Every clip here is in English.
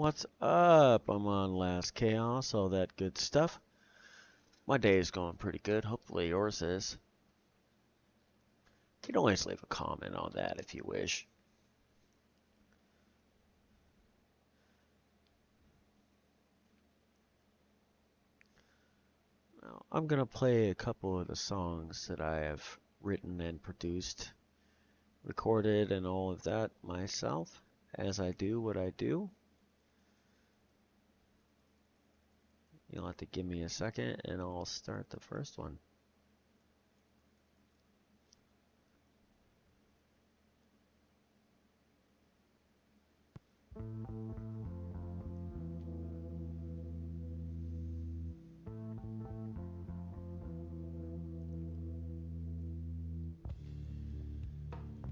What's up? I'm on Last Chaos, all that good stuff. My day is going pretty good. Hopefully yours is. You can always leave a comment on that if you wish. Now, I'm going to play a couple of the songs that I have written and produced, recorded, and all of that myself as I do what I do. You'll have to give me a second and I'll start the first one.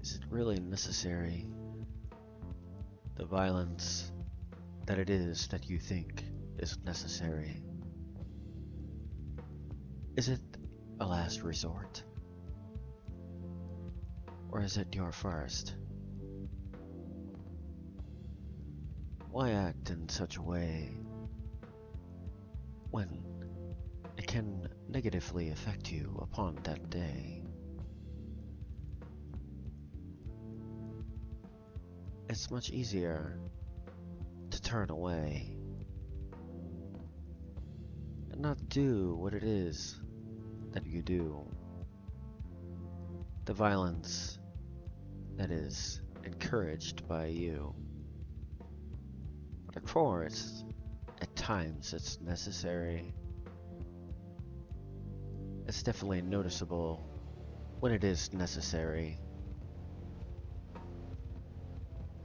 Is it really necessary? The violence that it is that you think is necessary. Is it a last resort? Or is it your first? Why act in such a way when it can negatively affect you upon that day? It's much easier to turn away and not do what it is that you do. The violence that is encouraged by you. But of course, at times it's necessary. It's definitely noticeable when it is necessary.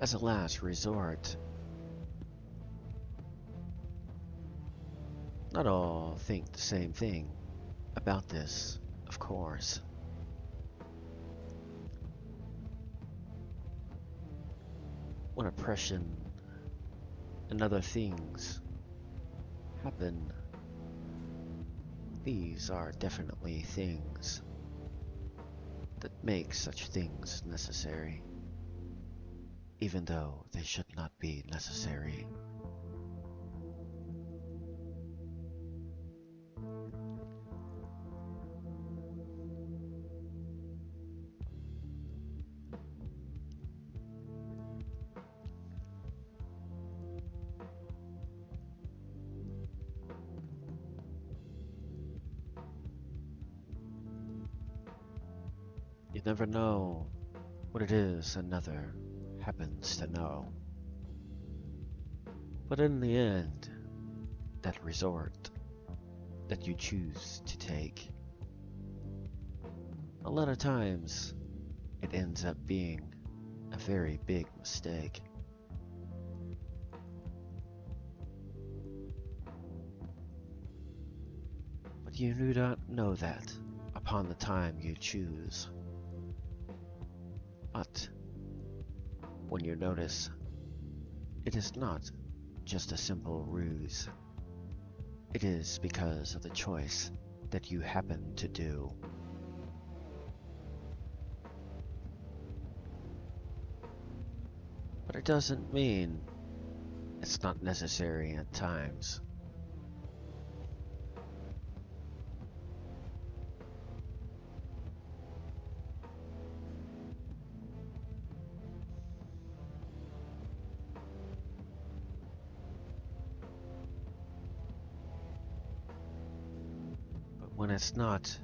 As a last resort. Not all think the same thing about this, of course. When oppression and other things happen, these are definitely things that make such things necessary, even though they should not be necessary. You never know what it is another happens to know. But in the end, that resort that you choose to take, a lot of times it ends up being a very big mistake. But you do not know that upon the time you choose. But when you notice, it is not just a simple ruse. It is because of the choice that you happen to do. But it doesn't mean it's not necessary at times. But when it's not,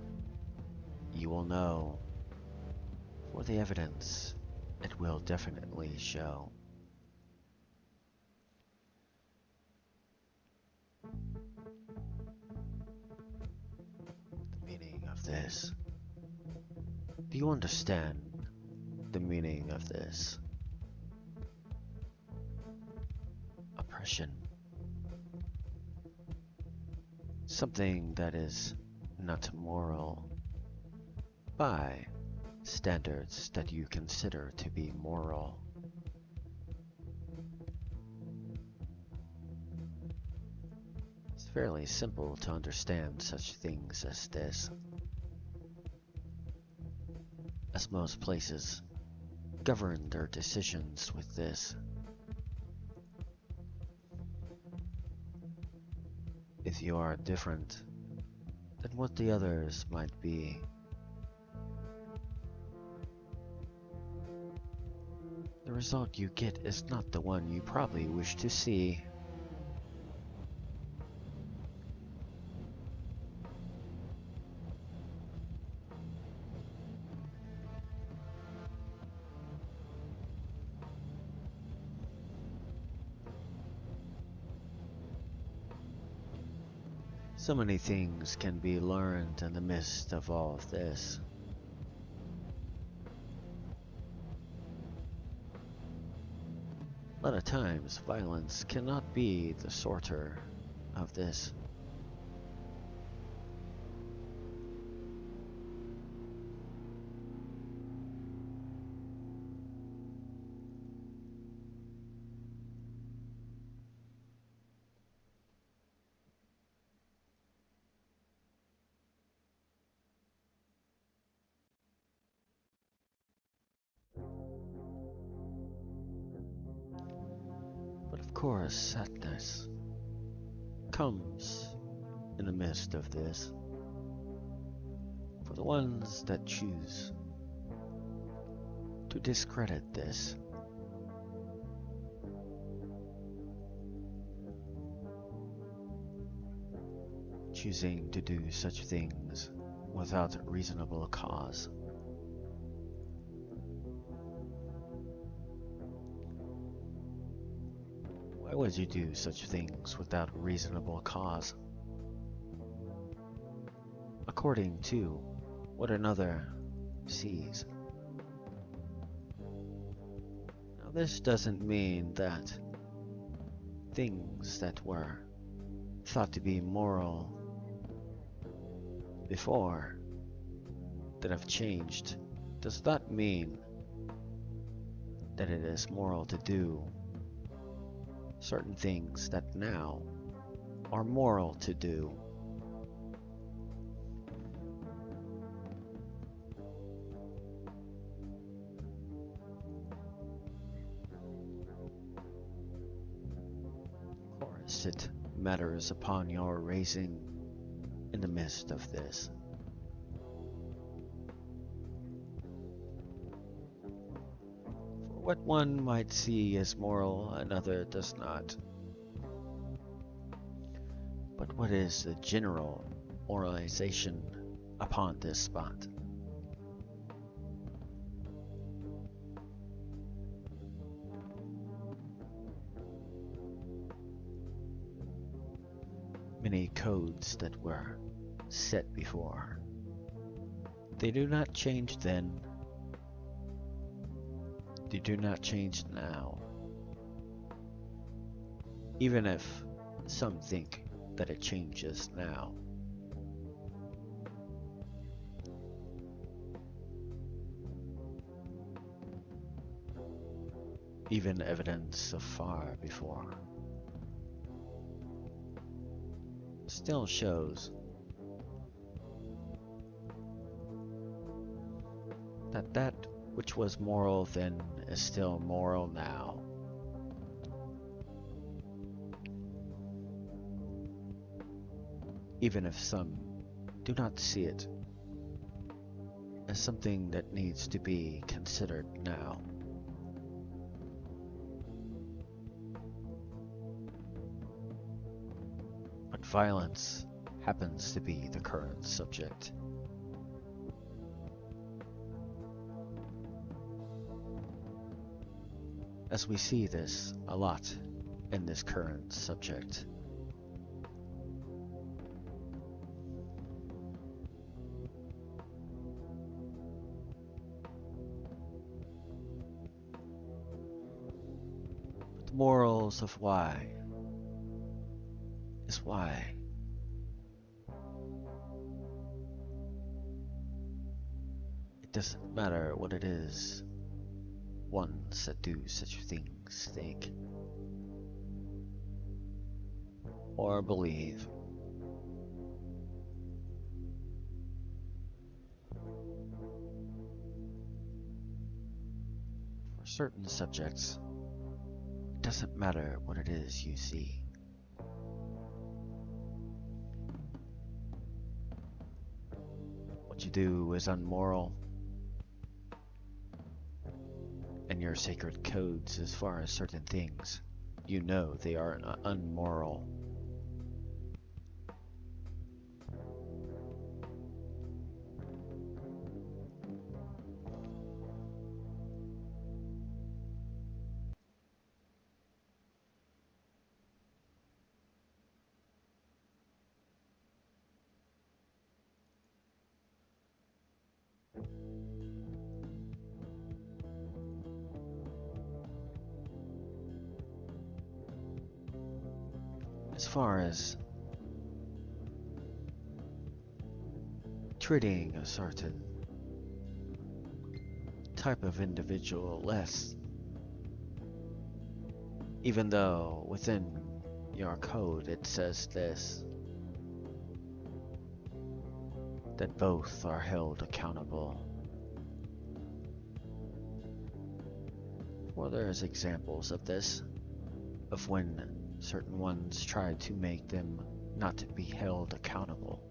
you will know. For the evidence, it will definitely show. The meaning of this. Do you understand the meaning of this? Oppression. Something that is not moral by standards that you consider to be moral. It's fairly simple to understand such things as this, as most places govern their decisions with this. if you are different than what the others might be. The result you get is not the one you probably wish to see. So many things can be learned in the midst of all of this. A lot of times, violence cannot be the sorter of this. But of course, sadness comes in the midst of this. For the ones that choose to discredit this, choosing to do such things without reasonable cause. Why would you do such things without reasonable cause? According to what another sees. Now, this doesn't mean that things that were thought to be moral before that have changed does not mean that it is moral to do certain things that now are moral to do. Of course, it matters upon your raising in the midst of this. For what one might see as moral, another does not. But what is the general moralization upon this spot? Many codes that were set before, they do not change then. They do not change now. Even if some think that it changes now. Even evidence of far before still shows that that which was moral then is still moral now. Even if some do not see it as something that needs to be considered now. But violence happens to be the current subject. As we see this a lot in this current subject. But the morals of why is why. It doesn't matter what it is ones that do such things think or believe. For certain subjects, it doesn't matter what it is you see. What you do is unmoral, and your sacred codes as far as certain things, you know they are unmoral. As far as treating a certain type of individual less, even though within your code it says this, that both are held accountable. Well, there's examples of this, of when certain ones try to make them not be held accountable.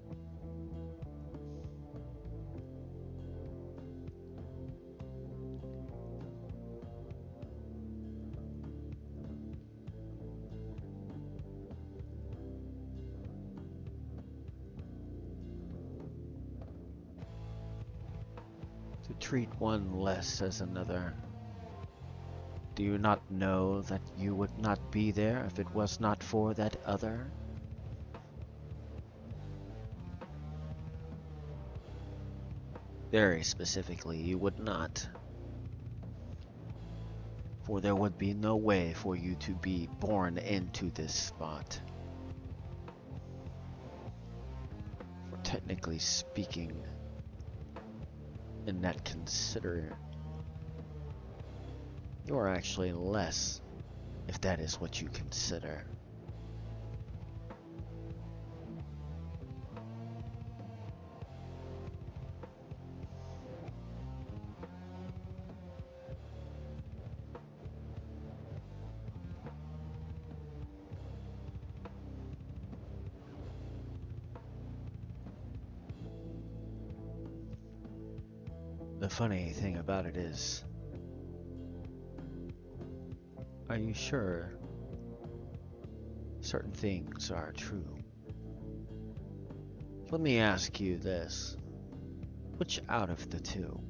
To treat one less as another. Do you not know that you would not be there if it was not for that other? Very specifically, you would not. For there would be no way for you to be born into this spot. For technically speaking, in that consider, you are actually less, if that is what you consider. The funny thing about it is, are you sure certain things are true? Let me ask you this. Which out of the two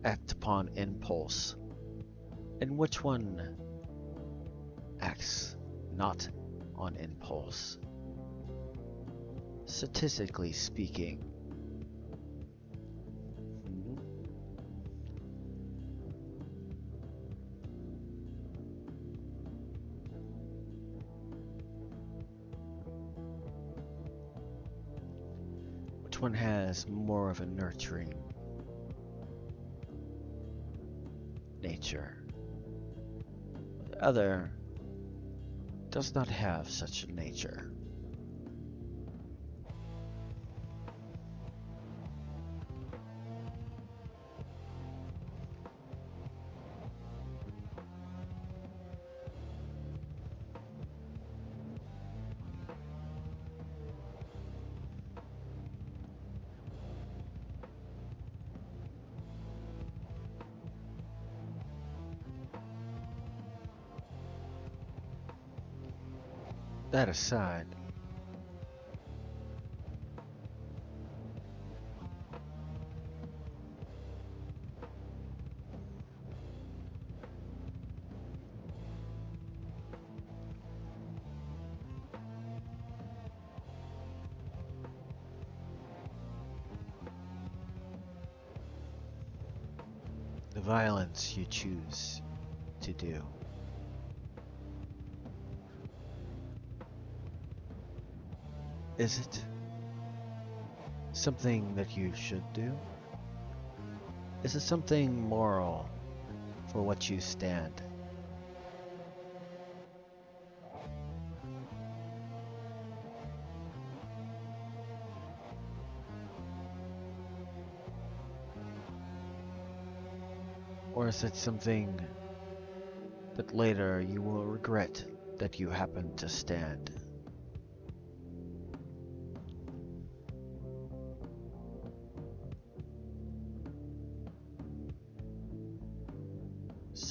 act upon impulse, and which one acts not on impulse? Statistically speaking. Which one has more of a nurturing nature? The other does not have such a nature. That aside, the violence you choose to do. Is it something that you should do? Is it something moral for what you stand? Or is it something that later you will regret that you happened to stand?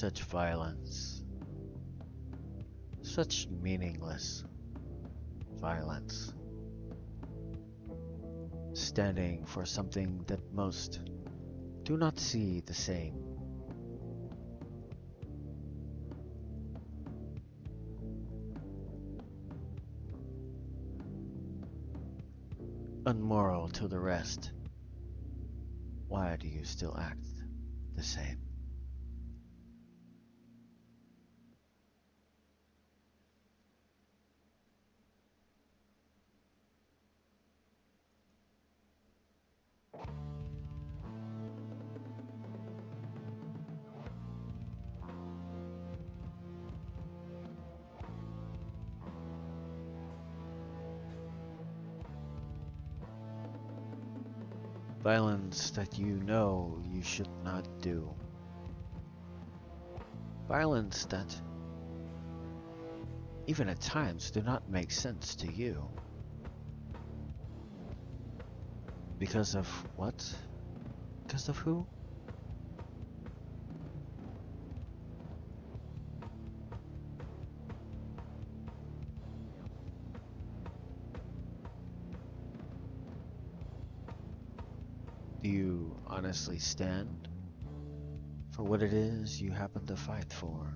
such violence, such meaningless violence, standing for something that most do not see the same. Unmoral to the rest, why do you still act the same? Violence that you know you should not do. Violence that, even at times, do not make sense to you. Because of what? Because of who? Do you honestly stand for what it is you happen to fight for?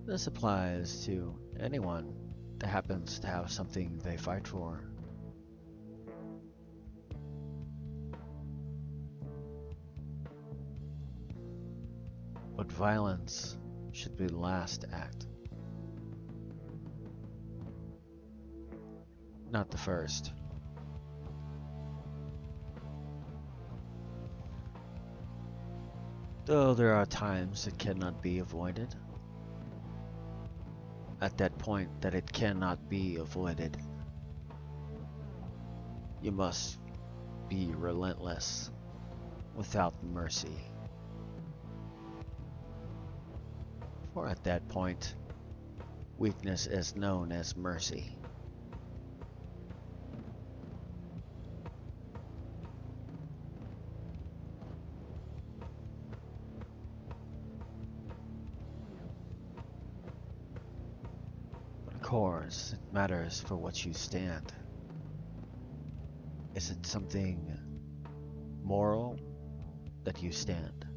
This applies to anyone that happens to have something they fight for. But violence should be the last act, not the first. Though there are times it cannot be avoided. At that point that it cannot be avoided, you must be relentless, without mercy. For at that point, weakness is known as mercy. Of course, it matters for what you stand. Is it something moral that you stand?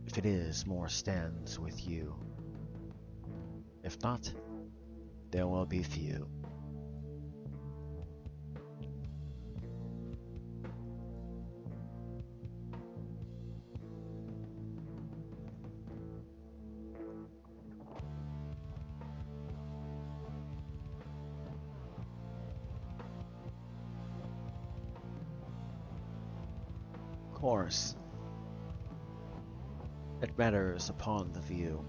If it is, more stands with you. If not, there will be few. Of course, it matters upon the view.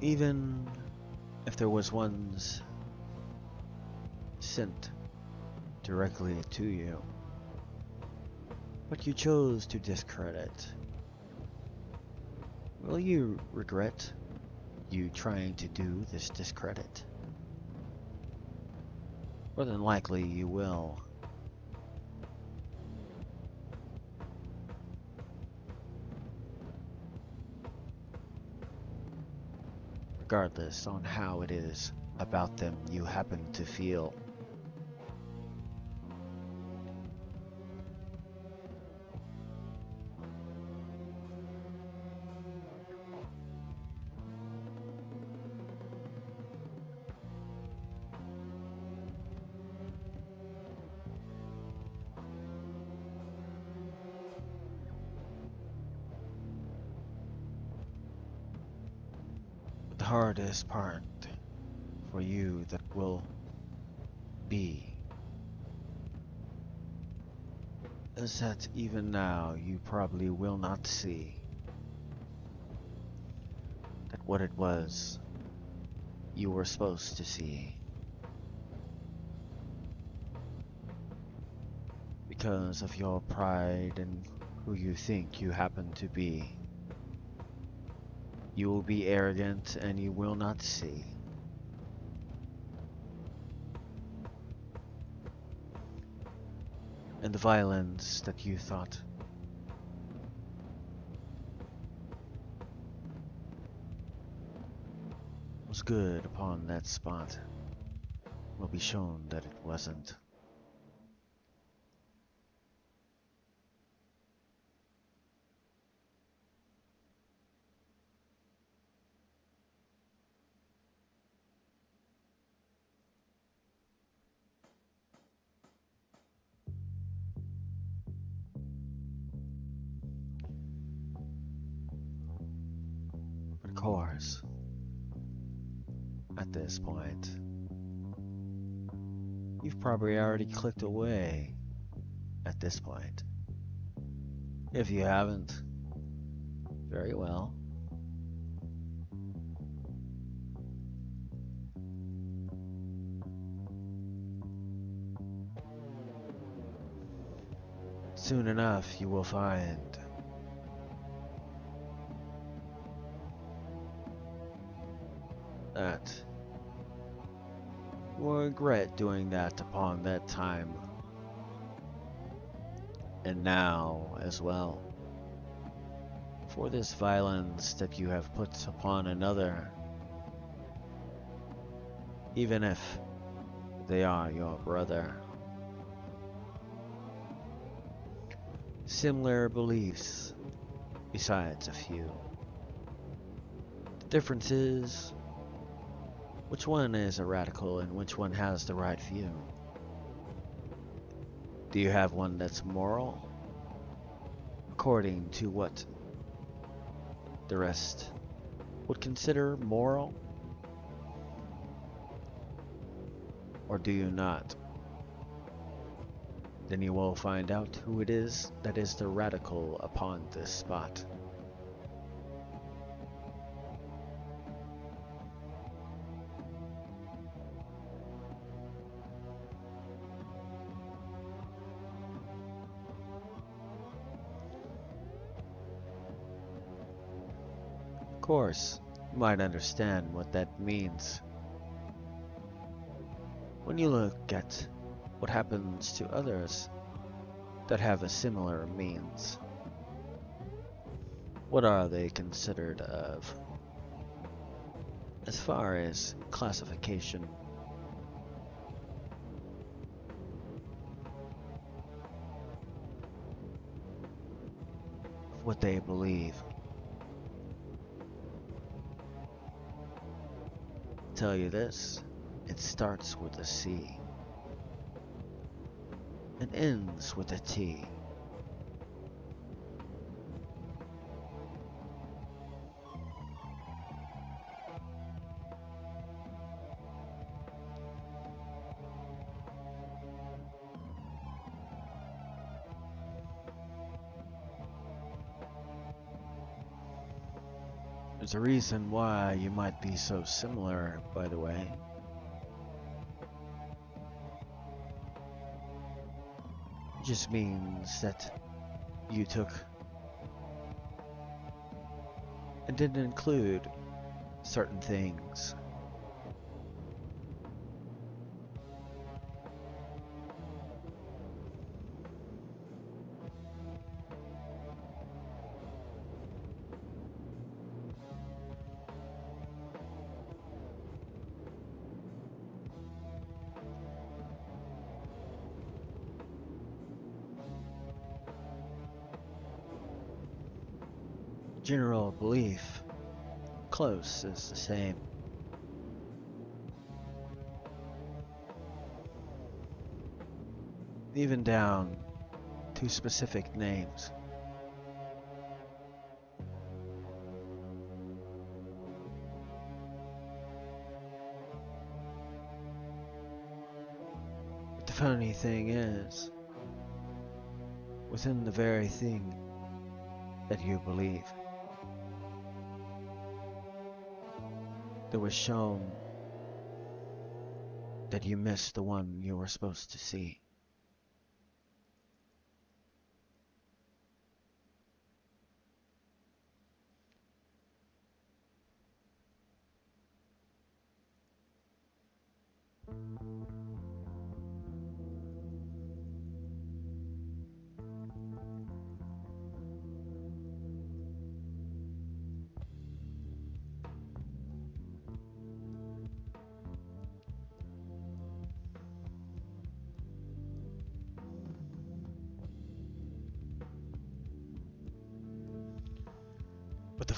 Even if there was ones sent directly to you, but you chose to discredit, will you regret you trying to do this discredit? More than likely you will. Regardless on how it is about them you happen to feel. The hardest part for you that will be is that even now you probably will not see that what it was you were supposed to see. Because of your pride and who you think you happen to be. You will be arrogant and you will not see. and the violence that you thought was good upon that spot will be shown that it wasn't. But of course, at this point, you've probably already clicked away at this point. If you haven't, very well. Soon enough, you will find that you will regret doing that upon that time, and now as well. For this violence that you have put upon another, even if they are your brother. Similar beliefs, besides a few. The difference is which one is a radical and which one has the right view. Do you have one that's moral, according to what the rest would consider moral? Or do you not? Then you will find out who it is that is the radical upon this spot. Of course, you might understand what that means when you look at what happens to others that have a similar means. What are they considered of? As far as classification, what they believe. Tell you this, it starts with a C and ends with a T. There's a reason why you might be so similar, by the way. It just means that you took and didn't include certain things. General belief, close is the same. Even down to specific names. But the funny thing is, within the very thing that you believe, that was shown that you missed the one you were supposed to see.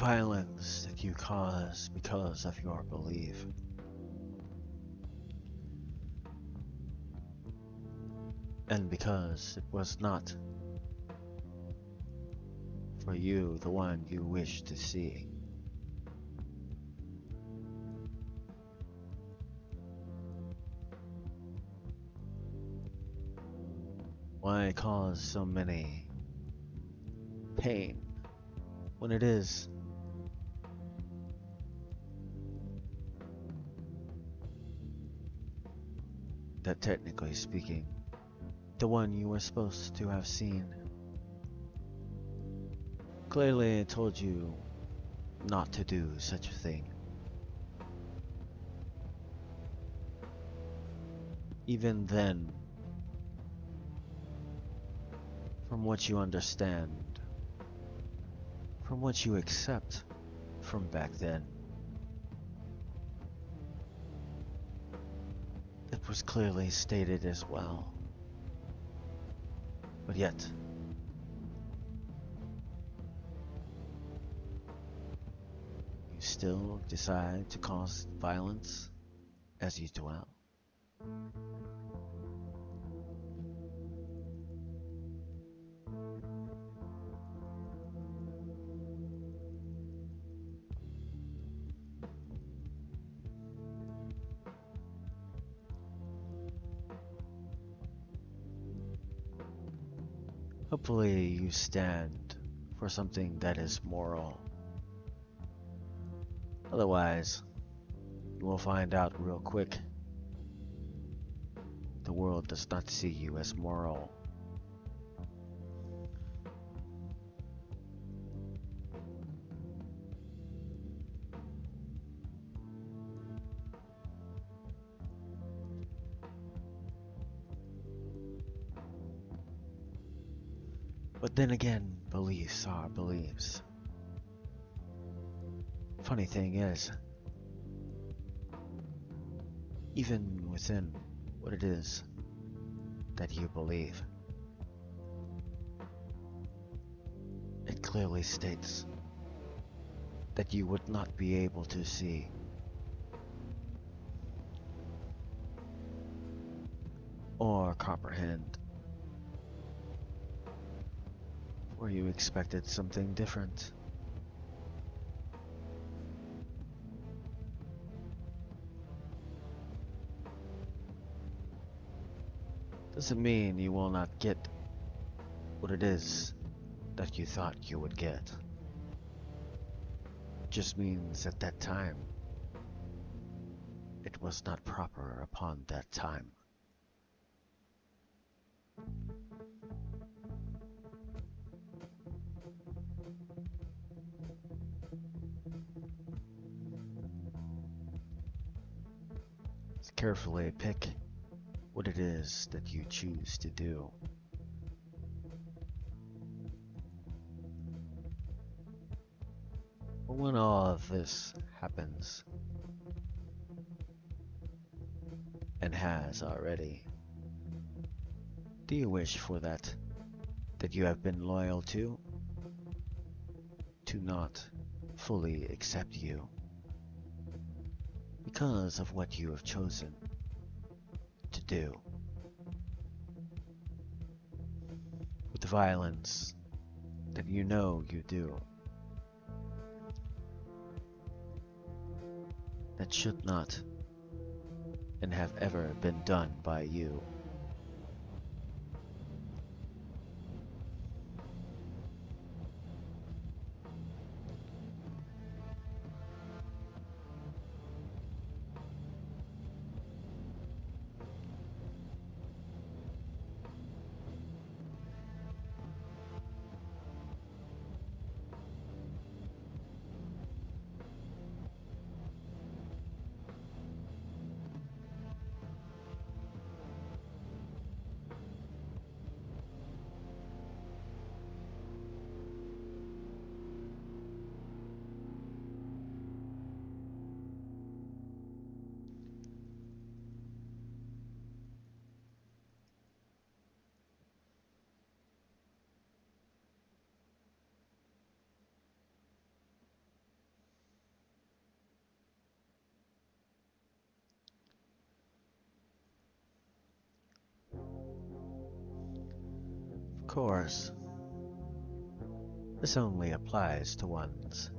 violence that you cause because of your belief. And because it was not for you the one you wish to see. Why cause so many pain when it is that, technically speaking, the one you were supposed to have seen clearly told you not to do such a thing? Even then, from what you understand, from what you accept from back then, it was clearly stated as well. But yet, you still decide to cause violence as you dwell. Hopefully you stand for something that is moral. Otherwise, you will find out real quick the world does not see you as moral. But then again, beliefs are beliefs. Funny thing is, even within what it is that you believe, it clearly states that you would not be able to see or comprehend, or you expected something different. Doesn't mean you will not get what it is that you thought you would get. It just means at that time, it was not proper upon that time. Carefully pick what it is that you choose to do. But when all of this happens, and has already, do you wish for that you have been loyal to not fully accept you because of what you have chosen to do? With the violence that you know you do, that should not and have ever been done by you. course, this only applies to ones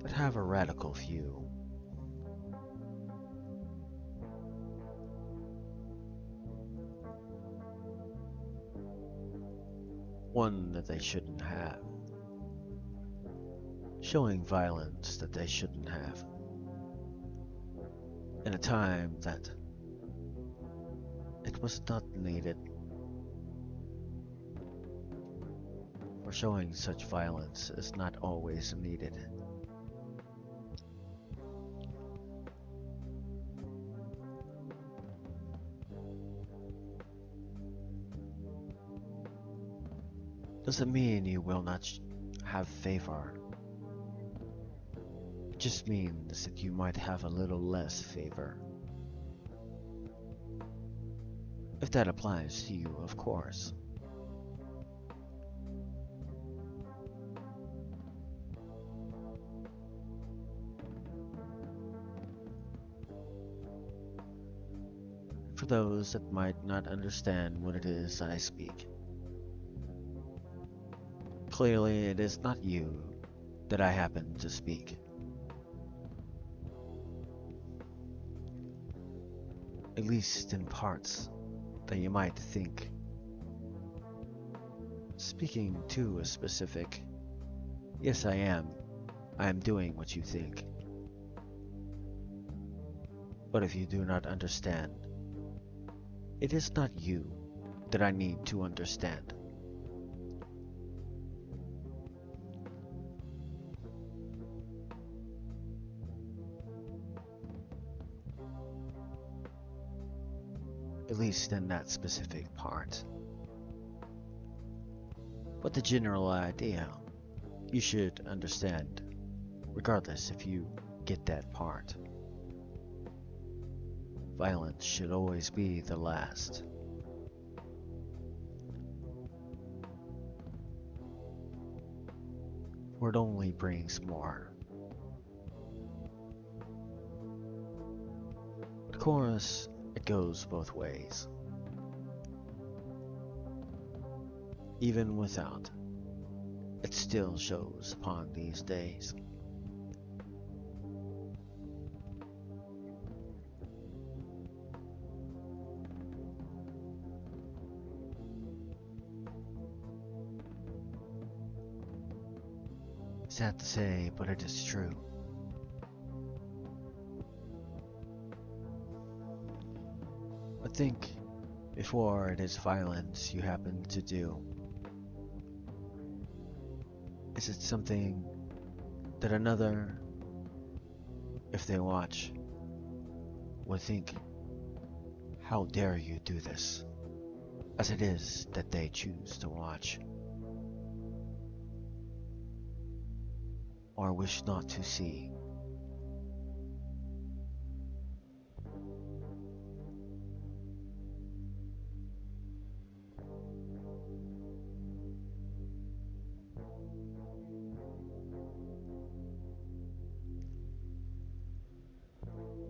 that have a radical view. One that they shouldn't have. Showing violence that they shouldn't have. In a time that it was not needed. For showing such violence is not always needed. Doesn't mean you will not have favor. It just means that you might have a little less favor. If that applies to you, of course. For those that might not understand what it is I speak, clearly it is not you that I happen to speak. At least in parts that you might think. Speaking to a specific, yes I am doing what you think. But if you do not understand, it is not you that I need to understand. At least in that specific part. But the general idea, you should understand, regardless if you get that part. Violence should always be the last. For it only brings more. Of course, it goes both ways. Even without, it still shows upon these days. Sad to say, but it is true. But think, before it is violence you happen to do, is it something that another, if they watch, would think, how dare you do this, as it is that they choose to watch, or wish not to see?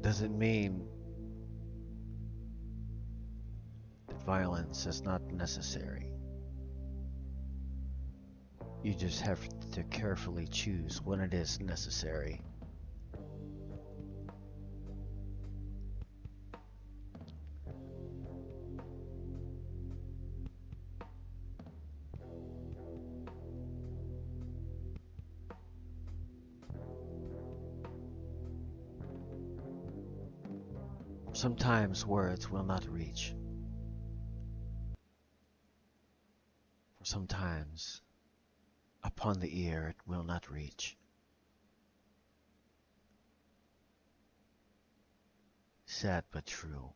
Doesn't mean that violence is not necessary. You just have to carefully choose when it is necessary. Sometimes words will not reach. For sometimes, upon the ear it will not reach. Sad but true.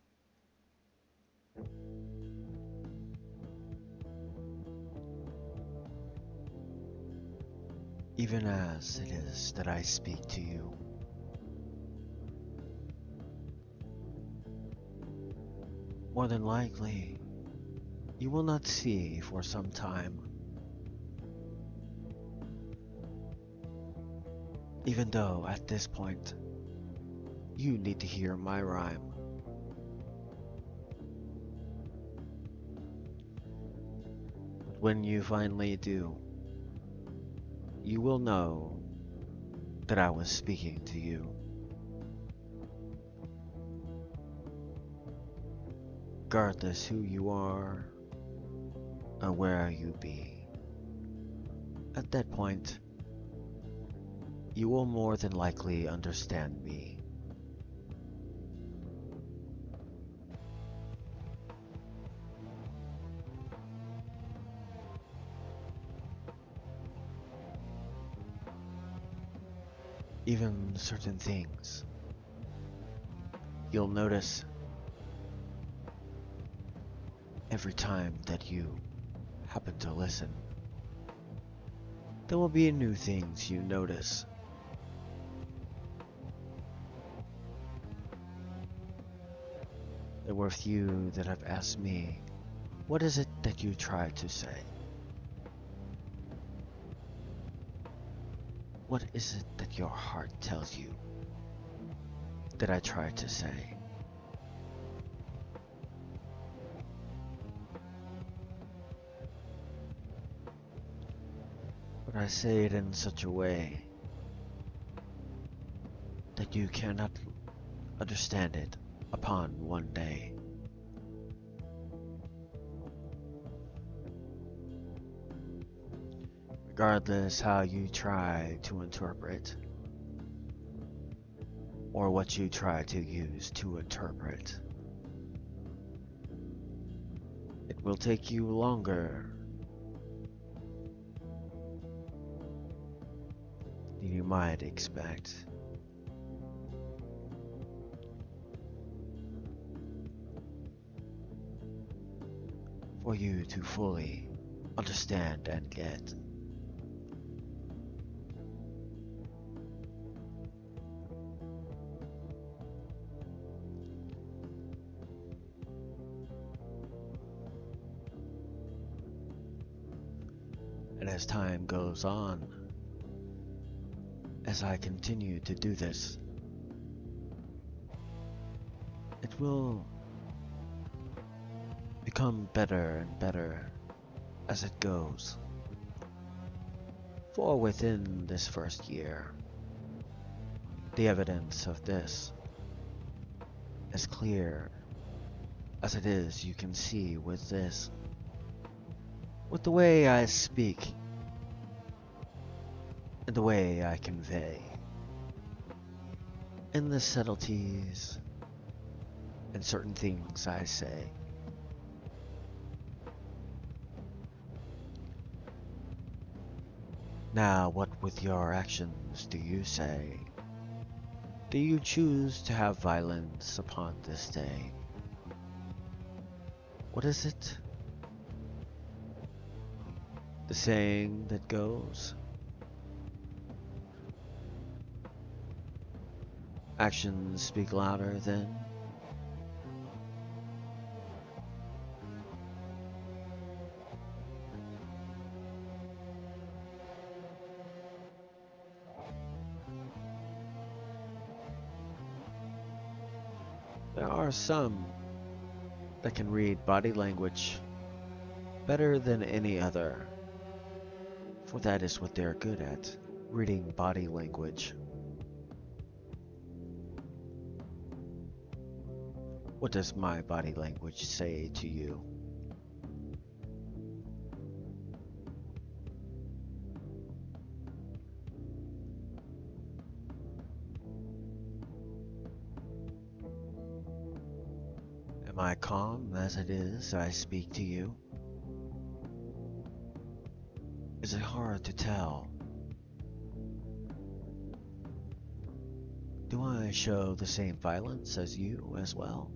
Even as it is that I speak to you, more than likely, you will not see for some time. Even though at this point, you need to hear my rhyme. when you finally do, you will know that I was speaking to you. Regardless who you are or where you be, at that point, you will more than likely understand me. Even certain things, you'll notice every time that you happen to listen. There will be new things you notice. There were few that have asked me, what is it that you try to say? What is it that your heart tells you that I try to say? But I say it in such a way that you cannot understand it upon one day. Regardless how you try to interpret, or what you try to use to interpret, it will take you longer than you might expect. For you to fully understand and get. And as time goes on, as I continue to do this, it will become better and better as it goes. For within this first year, the evidence of this, as clear as it is, you can see with this, with the way I speak and the way I convey, and the subtleties and certain things I say. Now, what with your actions do you say? Do you choose to have violence upon this day? What is it? The saying that goes, actions speak louder than. There are some that can read body language better than any other, for that is what they're good at, reading body language. What does my body language say to you? Am I calm as it is I speak to you? Is it hard to tell? Do I show the same violence as you as well?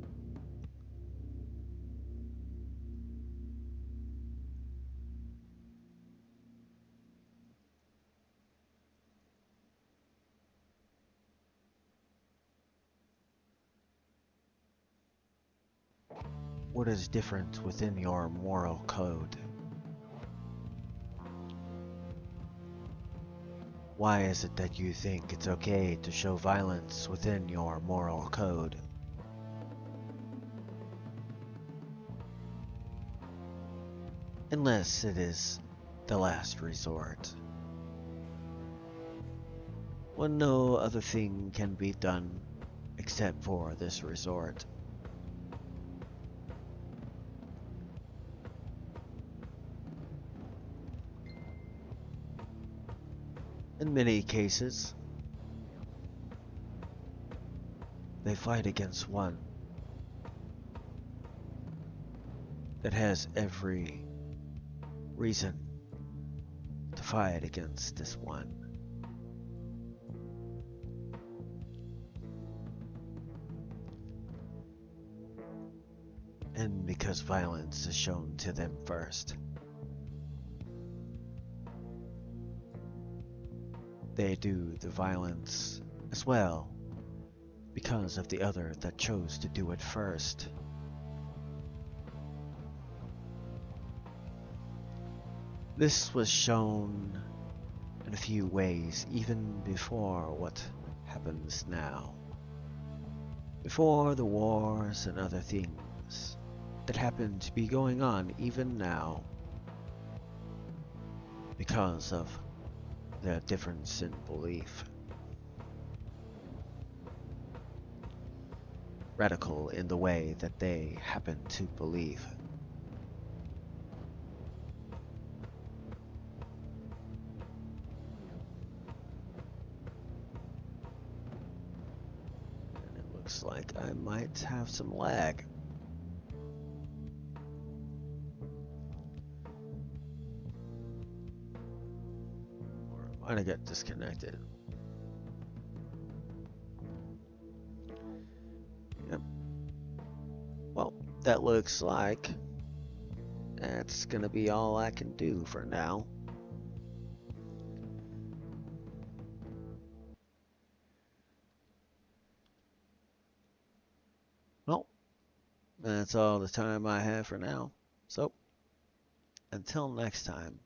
What is different within your moral code? Why is it that you think it's okay to show violence within your moral code? unless it is the last resort. When no other thing can be done except for this resort. In many cases, they fight against one that has every reason to fight against this one. And because violence is shown to them first, they do the violence as well because of the other that chose to do it first. This was shown in a few ways even before what happens now. Before the wars and other things that happen to be going on even now because of their difference in belief. Radical in the way that they happen to believe. And it looks like I might have some lag. Or might I get disconnected? Yep. Well, that looks like that's gonna be all I can do for now. Well, that's all the time I have for now. So, until next time.